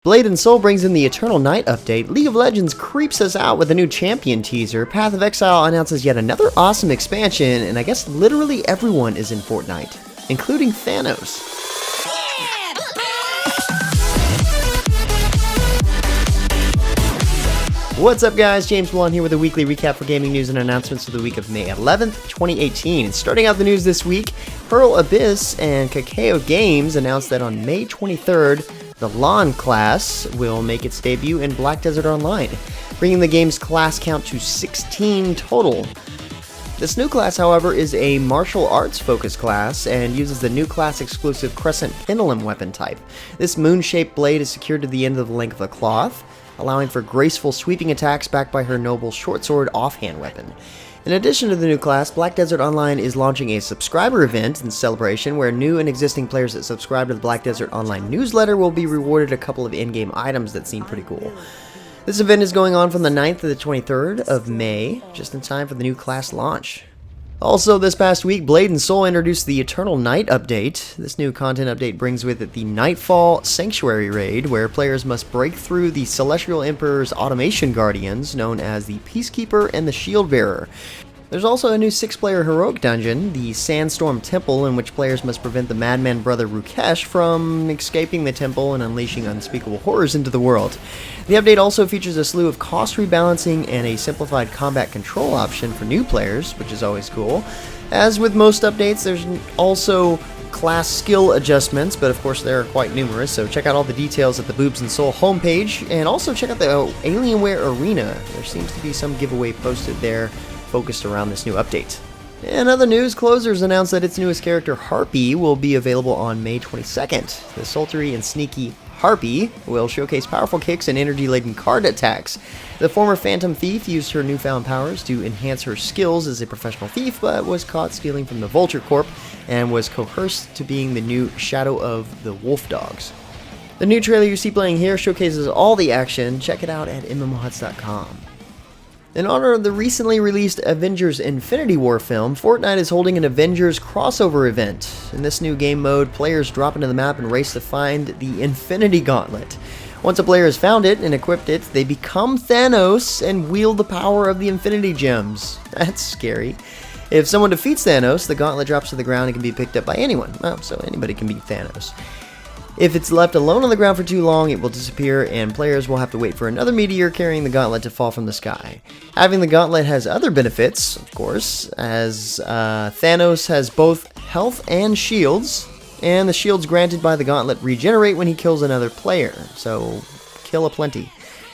Blade&soul brings in the Eternal Night update, League of Legends creeps us out with a new champion teaser, Path of Exile announces yet another awesome expansion, and I guess literally everyone is in Fortnite, including Thanos. What's up guys, James Blonde here with a weekly recap for gaming news and announcements for the week of May 11th, 2018. And starting out the news this week, Pearl Abyss and Kakao Games announced that on May 23rd, the Lahn class will make its debut in Black Desert Online, bringing the game's class count to 16 total. This new class, however, is a martial arts focused class and uses the new class exclusive Crescent Pendulum weapon type. This moon-shaped blade is secured to the end of the length of the cloth, allowing for graceful sweeping attacks backed by her noble short sword offhand weapon. In addition to the new class, Black Desert Online is launching a subscriber event in celebration where new and existing players that subscribe to the Black Desert Online newsletter will be rewarded a couple of in-game items that seem pretty cool. This event is going on from the 9th to the 23rd of May, just in time for the new class launch. Also, this past week, Blade&soul introduced the Eternal Night update. This new content update brings with it the Nightfall Sanctuary raid, where players must break through the Celestial Emperor's automation guardians, known as the Peacekeeper and the Shield Bearer. There's also a new 6-player heroic dungeon, the Sandstorm Temple, in which players must prevent the madman brother Rukesh from escaping the temple and unleashing unspeakable horrors into the world. The update also features a slew of cost rebalancing and a simplified combat control option for new players, which is always cool. As with most updates, there's also class skill adjustments, but of course there are quite numerous, so check out all the details at the boobs&soul homepage, and also check out the Alienware Arena. There seems to be some giveaway posted there focused around this new update. In other news, Closers announced that its newest character, Harpy, will be available on May 22nd. The sultry and sneaky Harpy will showcase powerful kicks and energy-laden card attacks. The former Phantom Thief used her newfound powers to enhance her skills as a professional thief, but was caught stealing from the Vulture Corp and was coerced to being the new Shadow of the Wolf Dogs. The new trailer you see playing here showcases all the action. Check it out at MMOHuts.com. In honor of the recently released Avengers Infinity War film, Fortnite is holding an Avengers crossover event. In this new game mode, players drop into the map and race to find the Infinity Gauntlet. Once a player has found it and equipped it, they become Thanos and wield the power of the Infinity Gems. That's scary. If someone defeats Thanos, the gauntlet drops to the ground and can be picked up by anyone. Well, so anybody can beat Thanos. If it's left alone on the ground for too long, it will disappear, and players will have to wait for another meteor carrying the gauntlet to fall from the sky. Having the gauntlet has other benefits, of course, as Thanos has both health and shields, and the shields granted by the gauntlet regenerate when he kills another player, so kill aplenty.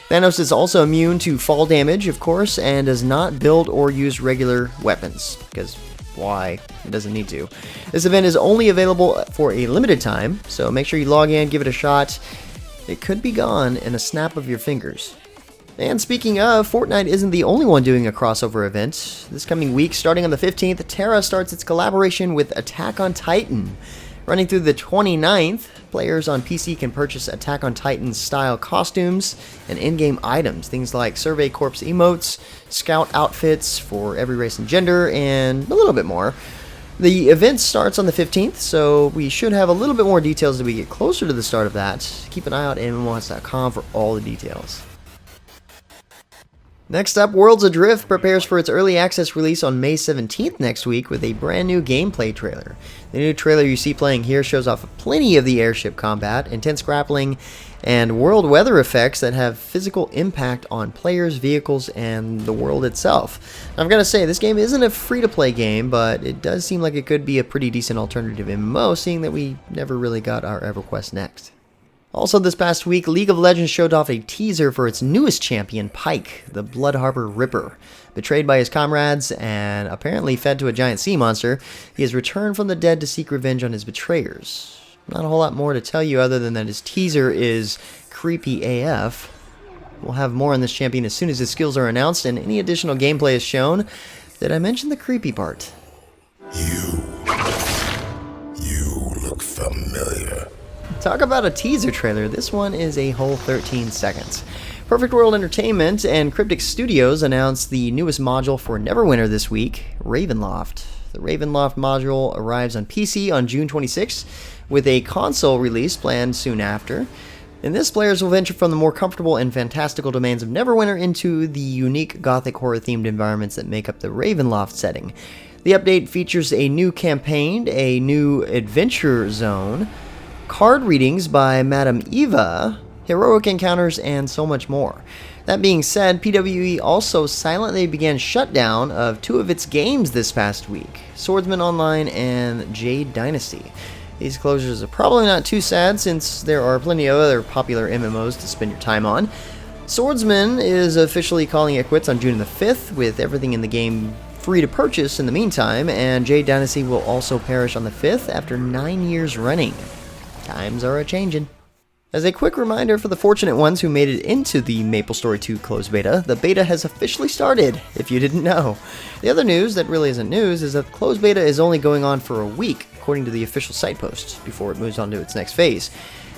Thanos is also immune to fall damage, of course, and does not build or use regular weapons, because why? It doesn't need to. This event is only available for a limited time, so make sure you log in, give it a shot. It could be gone in a snap of your fingers. And speaking of, Fortnite isn't the only one doing a crossover event. This coming week, starting on the 15th, Tera starts its collaboration with Attack on Titan. Running through the 29th, players on PC can purchase Attack on Titan style costumes and in-game items, things like Survey Corps emotes, scout outfits for every race and gender, and a little bit more. The event starts on the 15th, so we should have a little bit more details as we get closer to the start of that. Keep an eye out at MMOHuts.com for all the details. Next up, Worlds Adrift prepares for its early access release on May 17th next week with a brand new gameplay trailer. The new trailer you see playing here shows off plenty of the airship combat, intense grappling, and world weather effects that have physical impact on players, vehicles, and the world itself. I've got to say, this game isn't a free-to-play game, but it does seem like it could be a pretty decent alternative MMO, seeing that we never really got our EverQuest Next. Also this past week, League of Legends showed off a teaser for its newest champion, Pyke, the Blood Harbor Ripper. Betrayed by his comrades and apparently fed to a giant sea monster, he has returned from the dead to seek revenge on his betrayers. Not a whole lot more to tell you other than that his teaser is creepy AF. We'll have more on this champion as soon as his skills are announced and any additional gameplay is shown. Did I mention the creepy part? You look familiar. Talk about a teaser trailer, this one is a whole 13 seconds. Perfect World Entertainment and Cryptic Studios announced the newest module for Neverwinter this week, Ravenloft. The Ravenloft module arrives on PC on June 26th, with a console release planned soon after. In this, players will venture from the more comfortable and fantastical domains of Neverwinter into the unique gothic horror-themed environments that make up the Ravenloft setting. The update features a new campaign, a new adventure zone, card readings by Madame Eva, heroic encounters, and so much more. That being said, PWE also silently began shutdown of 2 of its games this past week, Swordsman Online and Jade Dynasty. These closures are probably not too sad since there are plenty of other popular MMOs to spend your time on. Swordsman is officially calling it quits on June the 5th, with everything in the game free to purchase in the meantime, and Jade Dynasty will also perish on the 5th after 9 years running. Times are a-changin'. As a quick reminder for the fortunate ones who made it into the MapleStory II closed beta, the beta has officially started, if you didn't know. The other news that really isn't news is that the closed beta is only going on for a week, according to the official site post, before it moves on to its next phase.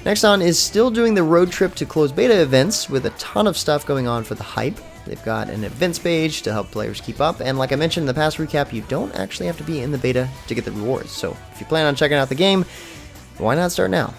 Nexon is still doing the road trip to closed beta events with a ton of stuff going on for the hype. They've got an events page to help players keep up, and like I mentioned in the past recap, you don't actually have to be in the beta to get the rewards, so if you plan on checking out the game, why not start now?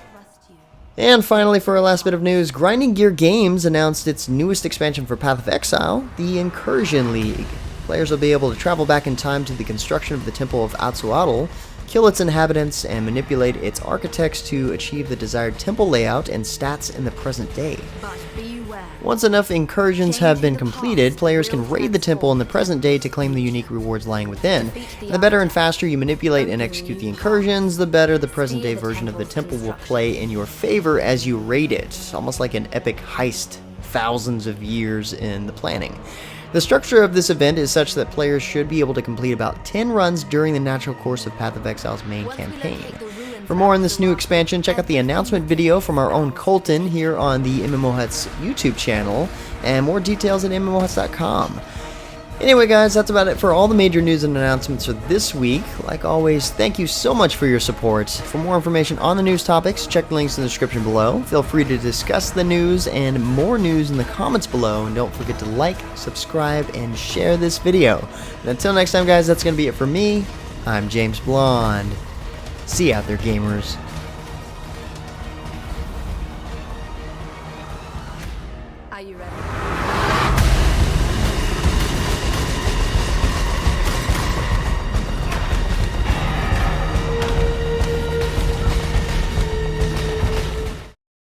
And finally, for our last bit of news, Grinding Gear Games announced its newest expansion for Path of Exile, the Incursion League. Players will be able to travel back in time to the construction of the Temple of Atsuatl, kill its inhabitants, and manipulate its architects to achieve the desired temple layout and stats in the present day. Once enough incursions have been completed, players can raid the temple in the present day to claim the unique rewards lying within. The better and faster you manipulate and execute the incursions, the better the present day version of the temple will play in your favor as you raid it. It's almost like an epic heist, thousands of years in the planning. The structure of this event is such that players should be able to complete about 10 runs during the natural course of Path of Exile's main campaign. For more on this new expansion, check out the announcement video from our own Colton here on the MMOHuts YouTube channel, and more details at MMOHuts.com. Anyway guys, that's about it for all the major news and announcements for this week. Like always, thank you so much for your support. For more information on the news topics, check the links in the description below. Feel free to discuss the news and more news in the comments below, and don't forget to like, subscribe, and share this video. And until next time guys, that's going to be it for me. I'm James Blonde. See you out there, gamers.